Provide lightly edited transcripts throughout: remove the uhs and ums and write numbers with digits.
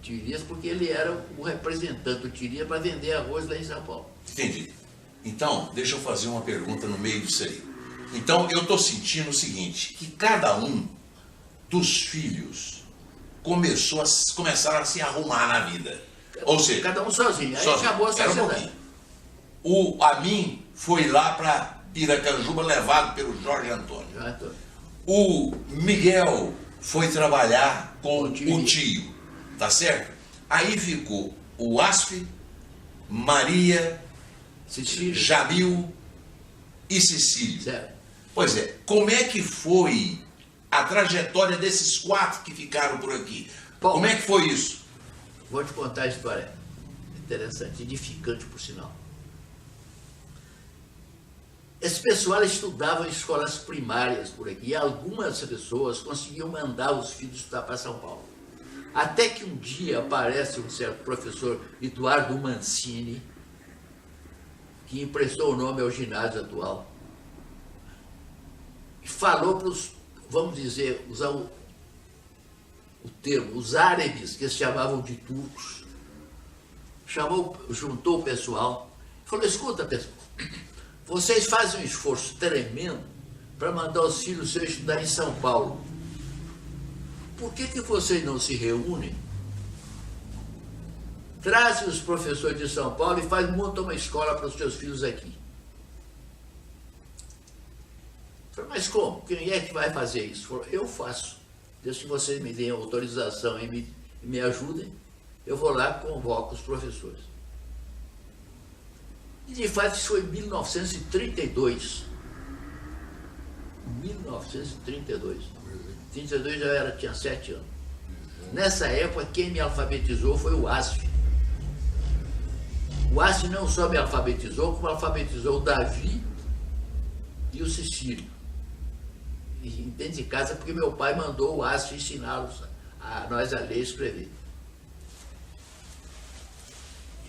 Tirias porque ele era o representante do Tirias para vender arroz lá em São Paulo. Entendi. Então, deixa eu fazer uma pergunta no meio disso aí. Então, eu estou sentindo o seguinte, que cada um dos filhos começaram a se arrumar na vida. Ou seja, cada um sozinho. Aí sozinho. acabou a sociedade. O Amin foi lá para Piracanjuba, levado pelo Jorge Antônio. O Miguel foi trabalhar com o tio, tá certo? Aí ficou o Asf, Maria, Cecília, Jamil e Cecílio. certo. Pois é, como é que foi a trajetória desses 4 que ficaram por aqui? Bom, Como é que foi isso? Vou te contar a história. Interessante, edificante por sinal. Esse pessoal estudava em escolas primárias por aqui e algumas pessoas conseguiam mandar os filhos estudar para São Paulo. Até que um dia aparece um certo professor Eduardo Mancini, que emprestou o nome ao ginásio atual, e falou para os, vamos dizer, usar o termo, os árabes, que se chamavam de turcos, juntou o pessoal, falou, escuta pessoal, vocês fazem um esforço tremendo para mandar os filhos seus estudar em São Paulo. Por que vocês não se reúnem? Trazem os professores de São Paulo e montam uma escola para os seus filhos aqui. Falei, mas como? Quem é que vai fazer isso? Falei, eu faço. Desde que vocês me deem autorização e me ajudem, eu vou lá e convoco os professores. E de fato isso foi em 1932. 1932. 32 tinha 7 anos. Nessa época, quem me alfabetizou foi o Asf. O Asf não só me alfabetizou, como alfabetizou o Davi e o Cecílio. E dentro de casa, porque meu pai mandou o Asf ensiná-los a nós a ler e escrever.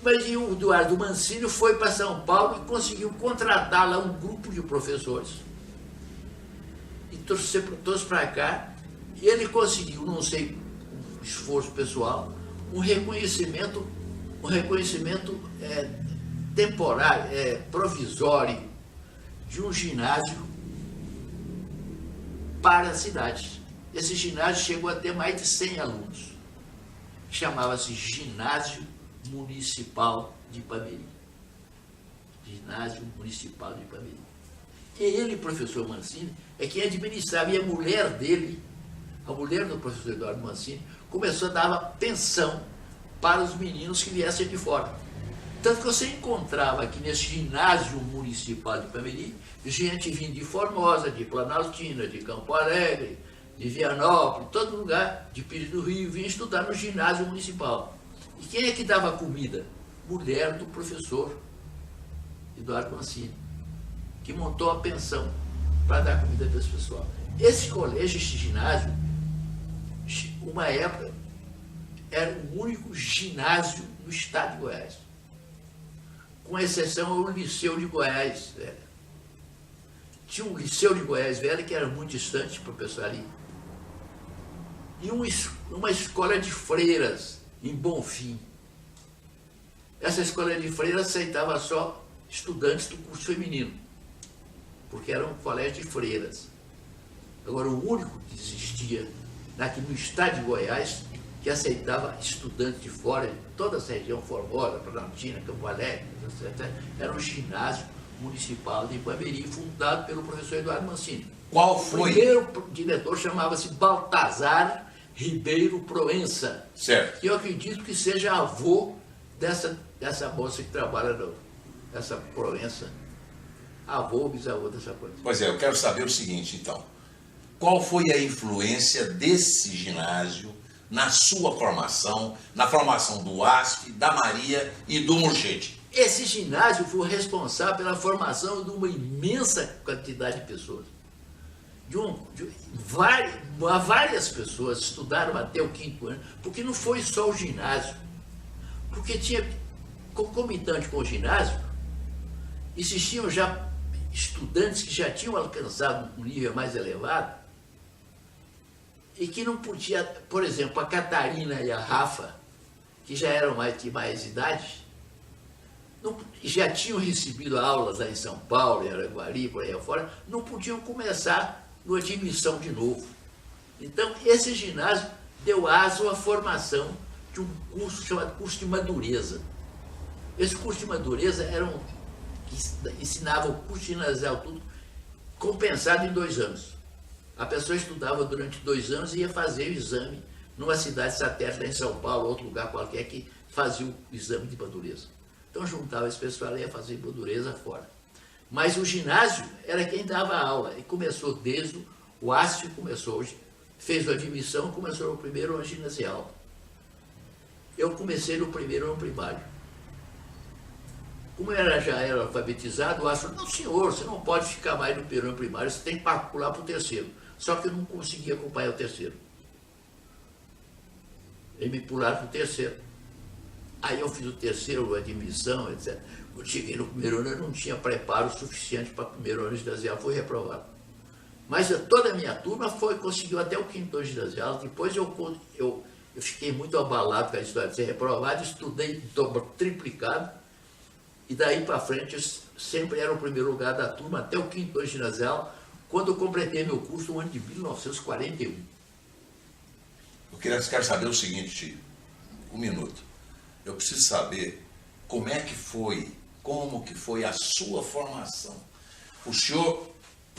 Mas o Eduardo Mancini foi para São Paulo e conseguiu contratar lá um grupo de professores. E trouxe para cá, e ele conseguiu, não sei, um esforço pessoal, um reconhecimento temporário, provisório, de um ginásio para a cidade. Esse ginásio chegou a ter mais de 100 alunos. Chamava-se Ginásio Municipal de Ipameri. Ginásio Municipal de Ipameri. E ele, professor Mancini, é quem administrava, e a mulher dele, a mulher do professor Eduardo Mancini, começou a dar pensão para os meninos que viessem de fora. Tanto que você encontrava aqui nesse ginásio municipal de Ipameri, gente vinha de Formosa, de Planaltina, de Campo Alegre, de Vianópolis, todo lugar, de Pires do Rio, vinha estudar no ginásio municipal. E quem é que dava comida? Mulher do professor Eduardo Mancini, que montou a pensão para dar comida para esse pessoal. Esse colégio, esse ginásio, uma época, era o único ginásio no estado de Goiás, com exceção ao Liceu de Goiás Velho. Tinha um Liceu de Goiás Velho que era muito distante para o pessoal ali, e uma escola de freiras em Bonfim. Essa escola de freiras aceitava só estudantes do curso feminino, porque era um colégio de freiras. Agora, o único que existia aqui no estado de Goiás que aceitava estudantes de fora, de toda essa região, Formosa, Planaltina, Campo Alegre, etc., era um ginásio municipal de Ipameri, fundado pelo professor Eduardo Mancini. Qual foi? O primeiro diretor chamava-se Baltazar Ribeiro Proença. Certo. Que eu acredito que seja avô dessa moça que trabalha, essa Proença. Avô ou bisavô dessa coisa. Pois é, eu quero saber o seguinte, então. Qual foi a influência desse ginásio na sua formação, na formação do Asf, da Maria e do Murchete? Esse ginásio foi responsável pela formação de uma imensa quantidade de pessoas. Várias pessoas estudaram até o 5º ano, porque não foi só o ginásio. Porque tinha, concomitante com o ginásio, existiam já estudantes que já tinham alcançado um nível mais elevado e que não podia, por exemplo, a Catarina e a Rafa, que já eram de mais idade, já tinham recebido aulas lá em São Paulo, em Araguari, por aí afora, não podiam começar no admissão de novo. Então, esse ginásio deu aso à formação de um curso chamado curso de madureza. Esse curso de madureza ensinava o curso ginasial tudo compensado em 2 anos. A pessoa estudava durante 2 anos e ia fazer o exame numa cidade satélite em São Paulo, outro lugar qualquer, que fazia o exame de madureza. Então juntava esse pessoal e ia fazer madureza fora. Mas o ginásio era quem dava aula, e começou desde o ASF, começou hoje, fez a admissão, começou no primeiro ano ginasial. Eu comecei no primeiro ano primário. Como eu já era alfabetizado, o ASF falou, não senhor, você não pode ficar mais no primeiro ano primário, você tem que pular para o terceiro. Só que eu não conseguia acompanhar o terceiro. Eles me pularam para o terceiro. Aí eu fiz o terceiro, a admissão, etc. Quando cheguei no primeiro ano, eu não tinha preparo suficiente para o primeiro ano ginasial, fui reprovado. Mas toda a minha turma conseguiu até o 5º ano ginasial. Depois eu fiquei muito abalado com a história de ser reprovado, estudei triplicado, e daí para frente eu sempre era o primeiro lugar da turma até o 5º ano ginasial, quando eu completei meu curso no ano de 1941. Eu quero saber o seguinte, tio, 1 minuto. Eu preciso saber como que foi a sua formação. Para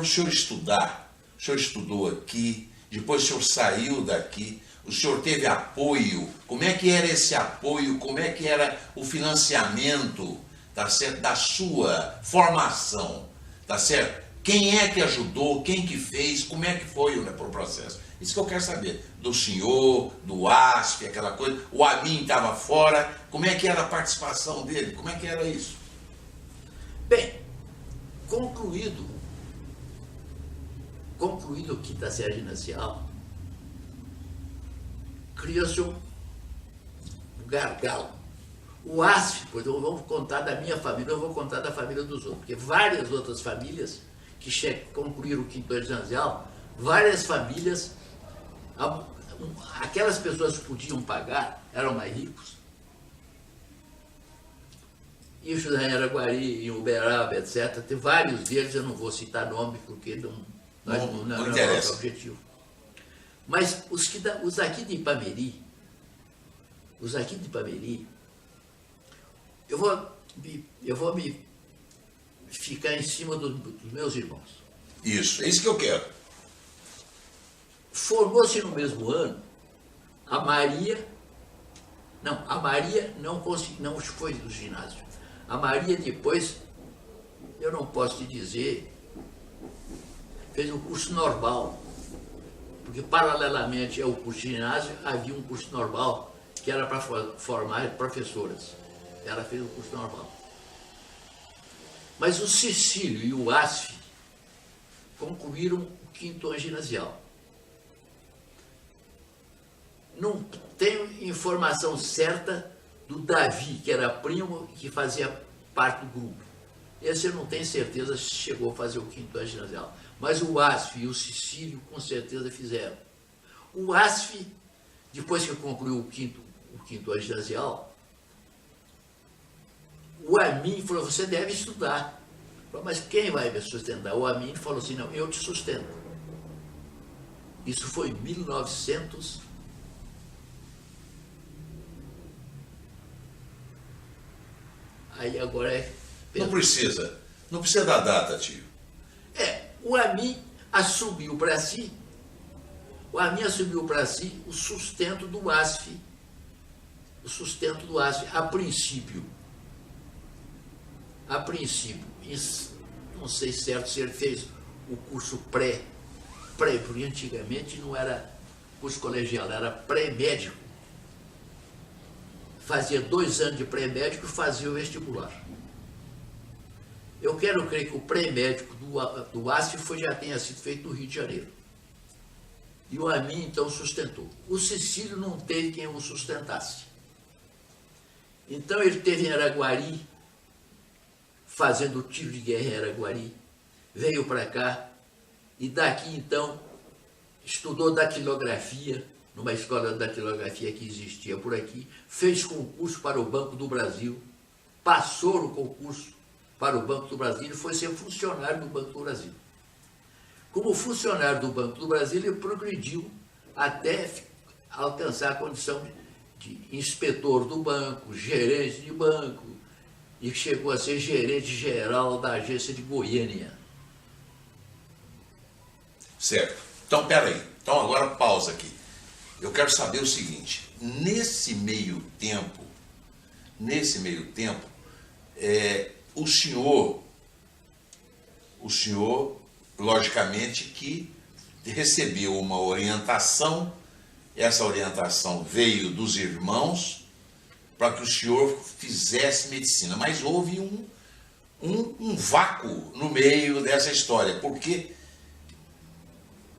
o senhor estudar, o senhor estudou aqui, depois o senhor saiu daqui, o senhor teve apoio, como é que era esse apoio, como é que era o financiamento, tá certo, da sua formação, tá certo? Quem é que ajudou, quem que fez, como é que foi o processo? Isso que eu quero saber, do senhor, do ASF, aquela coisa, o Amin estava fora, como é que era a participação dele, como é que era isso? Bem, concluído o 5ª série ginasial, criou-se um gargalo. O ASF, pois eu vou contar da minha família, eu vou contar da família dos outros, porque várias outras famílias que concluíram o 5º ano ginasial, várias famílias, aquelas pessoas que podiam pagar, eram mais ricos. Isso em Araguari, em Uberaba, etc. Tem vários deles, eu não vou citar nome, porque não é o nosso objetivo. Mas os aqui de Ipameri, eu vou me ficar em cima dos meus irmãos. Isso, é isso que eu quero. Formou-se no mesmo ano a Maria não foi do ginásio. A Maria depois, eu não posso te dizer, fez um curso normal, porque paralelamente ao curso de ginásio havia um curso normal que era para formar professoras. Ela fez o curso normal. Mas o Cecílio e o ASF concluíram o 5º ano ginasial. Não tenho informação certa do Davi, que era primo e que fazia parte do grupo. Esse eu não tenho certeza se chegou a fazer o 5º ano ginasial. Mas o ASF e o Cecílio com certeza fizeram. O ASF, depois que concluiu o 5º ano ginasial, o Amin falou, você deve estudar. Falei, mas quem vai me sustentar? O Amin falou assim, não, eu te sustento. Isso foi em 1900. Aí agora é... Não precisa da data, tio. O Amin assumiu para si, o sustento do ASF. A princípio, não sei certo se ele fez o curso pré, porque antigamente não era curso colegial, era pré-médico. Fazia 2 anos de pré-médico e fazia o vestibular. Eu quero crer que o pré-médico do ASF já tenha sido feito no Rio de Janeiro. E o Amin, então, sustentou. O Cecílio não teve quem o sustentasse. Então, ele esteve em Araguari, fazendo o tiro de guerra em Araguari, veio para cá, e daqui, então, estudou datilografia, numa escola de datilografia que existia por aqui, fez concurso para o Banco do Brasil, passou no concurso para o Banco do Brasil e foi ser funcionário do Banco do Brasil. Como funcionário do Banco do Brasil, ele progrediu até alcançar a condição de inspetor do banco, gerente de banco, e chegou a ser gerente geral da agência de Goiânia. Certo. Então, peraí. Então, agora pausa aqui. Eu quero saber o seguinte. Nesse meio tempo, o senhor, logicamente, que recebeu uma orientação, essa orientação veio dos irmãos para que o senhor fizesse medicina, mas houve um vácuo no meio dessa história, porque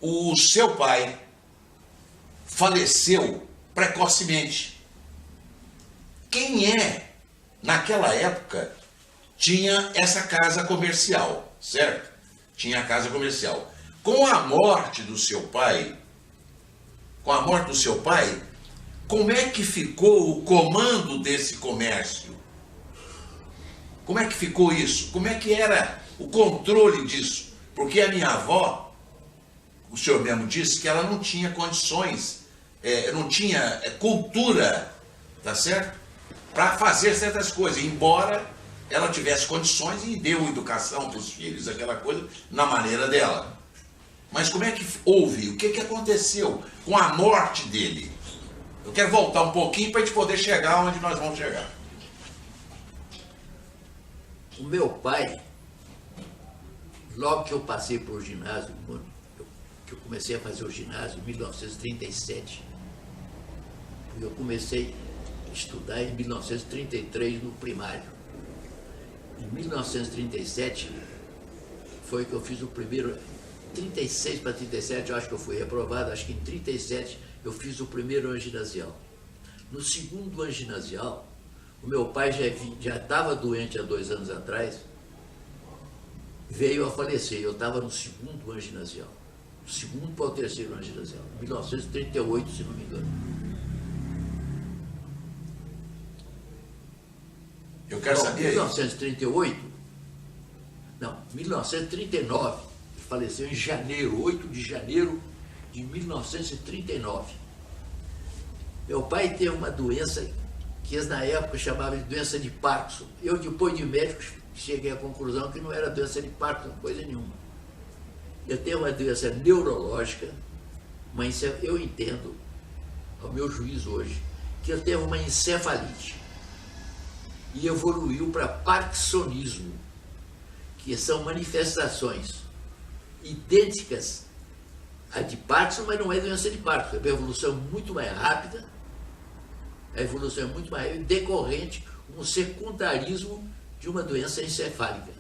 o seu pai faleceu precocemente. Quem naquela época, tinha essa casa comercial, certo? Tinha a casa comercial. Com a morte do seu pai, como é que ficou o comando desse comércio? Como é que ficou isso? Como é que era o controle disso? Porque a minha avó, o senhor mesmo disse que ela não tinha condições, não tinha cultura, tá certo? Para fazer certas coisas, embora ela tivesse condições e deu educação para os filhos, aquela coisa, na maneira dela. Mas como é que houve? O que aconteceu com a morte dele? Eu quero voltar um pouquinho para a gente poder chegar onde nós vamos chegar. O meu pai, logo que eu passei por ginásio, que eu comecei a fazer o ginásio em 1937, eu comecei a estudar em 1933 no primário. Em 1937 foi que eu fiz o primeiro, 36 para 37 eu acho que eu fui reprovado, acho que em 37 eu fiz o primeiro ano ginasial. No segundo ano ginasial, o meu pai já estava doente há 2 anos atrás, veio a falecer, eu estava no segundo ano ginasial, do segundo para o terceiro ano ginasial, 1938, se não me engano. Eu quero saber 1938, não, 1939, ele faleceu em janeiro, 8 de janeiro de 1939. Meu pai teve uma doença que eles na época chamavam de doença de Parkinson. Eu, depois de médico, cheguei à conclusão que não era doença de Parkinson, coisa nenhuma. Eu tenho uma doença neurológica, mas eu entendo, ao meu juízo hoje, que eu tenho uma encefalite. E evoluiu para parkinsonismo, que são manifestações idênticas à de Parkinson, mas não é doença de Parkinson, é uma evolução muito mais rápida, a evolução é muito mais decorrente, um secundarismo de uma doença encefálica.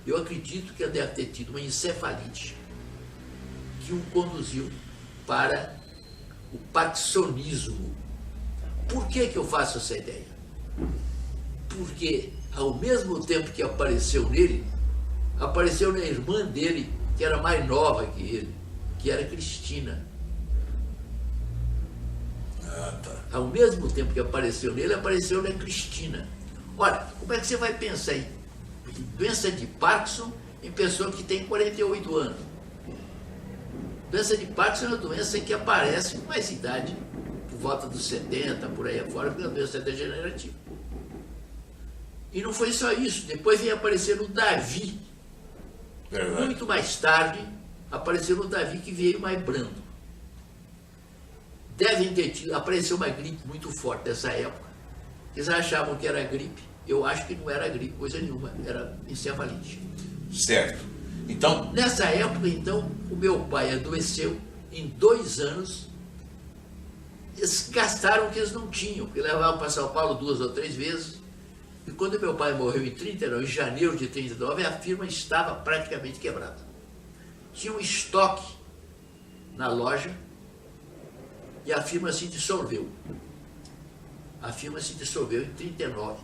Eu acredito que ele deve ter tido uma encefalite que o conduziu para o parkinsonismo. Por que eu faço essa ideia? Porque ao mesmo tempo que apareceu nele, apareceu na irmã dele, que era mais nova que ele, que era Cristina. Ao mesmo tempo que apareceu nele, apareceu na Cristina. Olha, como é que você vai pensar em doença de Parkinson em pessoa que tem 48 anos? Doença de Parkinson é uma doença que aparece com mais idade, por volta dos 70, por aí afora, porque a doença é degenerativa. E não foi só isso, depois veio aparecer o Davi. Verdade. Muito mais tarde, apareceu o Davi que veio mais brando. Devem ter tido, apareceu uma gripe muito forte nessa época. Eles achavam que era gripe, eu acho que não era gripe, coisa nenhuma, era encefalite. Certo. Então, nessa época, então, o meu pai adoeceu em 2 anos. Eles gastaram o que eles não tinham, porque levavam para São Paulo 2 ou 3 vezes. E quando meu pai morreu em 39, em janeiro de 39, a firma estava praticamente quebrada. Tinha um estoque na loja e a firma se dissolveu. A firma se dissolveu em 39.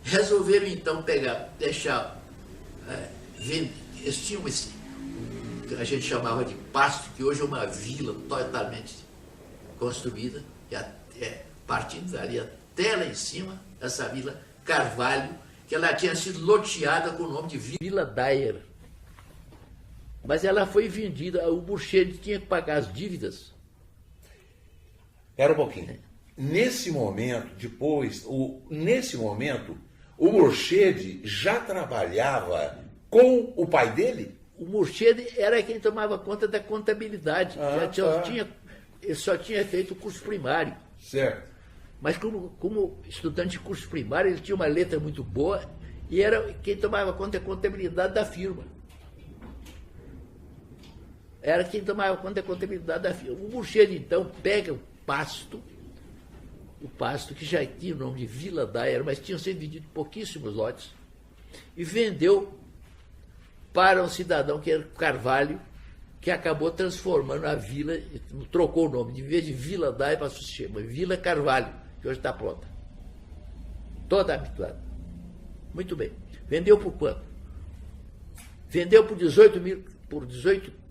Resolveram então deixar, eles tinham que a gente chamava de Pasto, que hoje é uma vila totalmente construída, partindo dali até lá em cima, essa Vila Carvalho, que ela tinha sido loteada com o nome de Vila Dyer. Mas ela foi vendida, o Burchard tinha que pagar as dívidas. Era um pouquinho. Nesse momento, o Burchard já trabalhava com o pai dele? O Burchard era quem tomava conta da contabilidade. Ele só tinha feito o curso primário. Certo. Mas como estudante de curso primário, ele tinha uma letra muito boa e era quem tomava conta da contabilidade da firma. Era quem tomava conta da contabilidade da firma. O Burchard, então, pega o pasto que já tinha o nome de Vila Dyer, mas tinham sido vendidos pouquíssimos lotes, e vendeu para um cidadão que era Carvalho, que acabou transformando a vila, trocou o nome, de vez de Vila Dyer para se chama Vila Carvalho, que hoje está pronta. Toda habituada. Muito bem. Vendeu por quanto? Vendeu por 18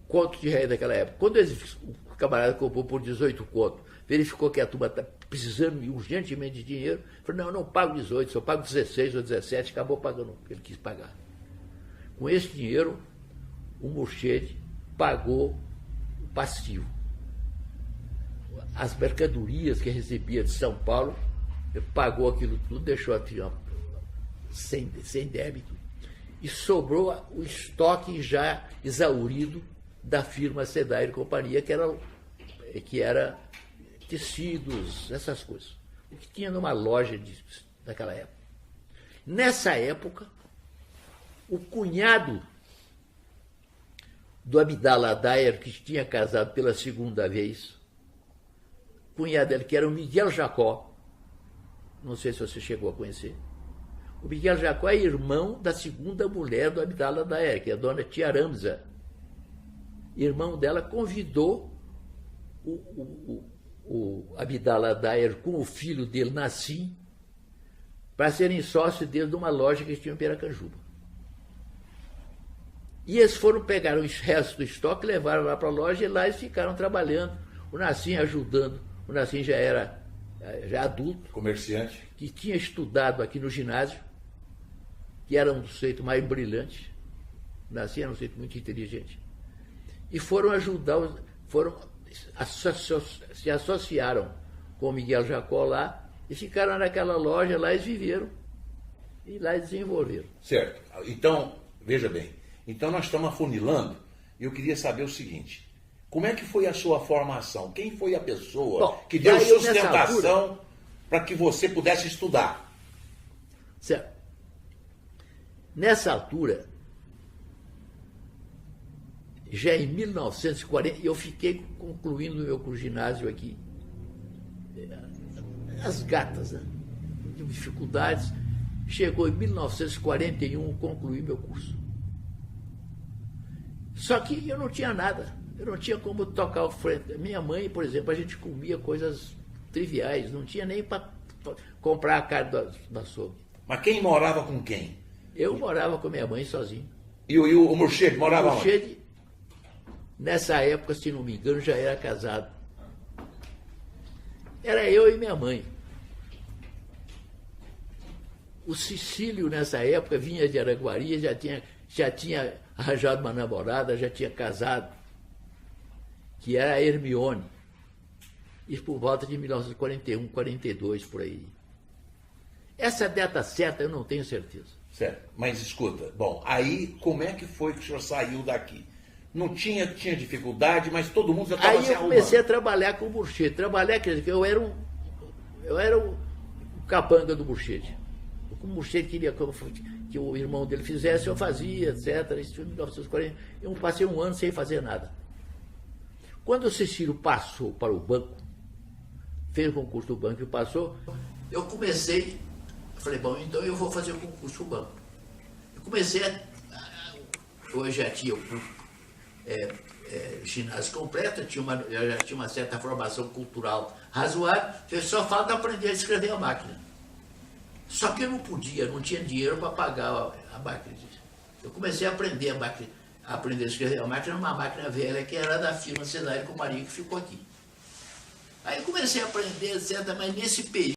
contos de reais naquela época. Quando o camarada comprou por 18 contos, verificou que a turma está precisando urgentemente de dinheiro, falou, não pago 18, só pago 16 ou 17, acabou pagando o que ele quis pagar. Com esse dinheiro, o Burchard pagou o passivo. As mercadorias que recebia de São Paulo, ele pagou aquilo tudo, deixou sem débito, e sobrou o estoque já exaurido da firma Sedair e Companhia, que era tecidos, essas coisas. O que tinha numa loja daquela época. Nessa época, o cunhado do Abdallah Dyer, que tinha casado pela segunda vez, cunhado dele, que era o Miguel Jacó, não sei se você chegou a conhecer. O Miguel Jacó é irmão da segunda mulher do Abdallah Dyer, que é a dona Tia Ramza. Irmão dela convidou o Abdallah Dyer com o filho dele, Nassim, para serem sócios dele de uma loja que eles tinham em Piracanjuba. E eles pegaram o resto do estoque, levaram lá para a loja e lá eles ficaram trabalhando. O Nassim ajudando. O Nassim já era adulto. Comerciante. Que tinha estudado aqui no ginásio, que era um sujeito mais brilhante. O Nassim era um sujeito muito inteligente. E foram ajudar, se associaram com o Miguel Jacó lá e ficaram naquela loja, lá eles viveram e lá eles desenvolveram. Certo. Então, veja bem, então nós estamos afunilando e eu queria saber o seguinte, como é que foi a sua formação? Quem foi a pessoa que deu sustentação para que você pudesse estudar? Certo. Nessa altura, já em 1940, eu fiquei concluindo o meu ginásio aqui. As gatas, né? Tive dificuldades. Chegou em 1941, concluí meu curso. Só que eu não tinha nada. Eu não tinha como tocar o frente. Minha mãe, por exemplo, a gente comia coisas triviais. Não tinha nem para comprar a carne do açougue. Mas quem morava com quem? Eu morava com minha mãe sozinho. E o Burchard morava onde? O Burchard, nessa época, se não me engano, já era casado. Era eu e minha mãe. O Cecílio, nessa época, vinha de Araguari, já tinha arranjado uma namorada, já tinha casado, que era a Hermione. Isso por volta de 1941, 42, por aí. Essa data certa eu não tenho certeza. Certo, mas escuta, bom, aí como é que foi que o senhor saiu daqui? Não tinha dificuldade, mas todo mundo já estava se arrumando. Aí eu comecei a trabalhar com o Burchard. Quer dizer, eu era o capanga do Burchard. O Burchard queria que o irmão dele fizesse, eu fazia, etc. Isso em 1940. Eu passei um ano sem fazer nada. Quando o Cecílio passou para o banco, fez o concurso do banco e passou, eu comecei, falei, bom, então eu vou fazer o concurso do banco. Eu comecei eu já tinha ginásio completo, eu já tinha uma certa formação cultural razoável, só falta aprender a escrever a máquina. Só que eu não tinha dinheiro para pagar a máquina. Eu comecei a aprender aprender a escrever a máquina, uma máquina velha que era da firma Cenário com Maria, que ficou aqui. Aí comecei a aprender, etc., mas nesse período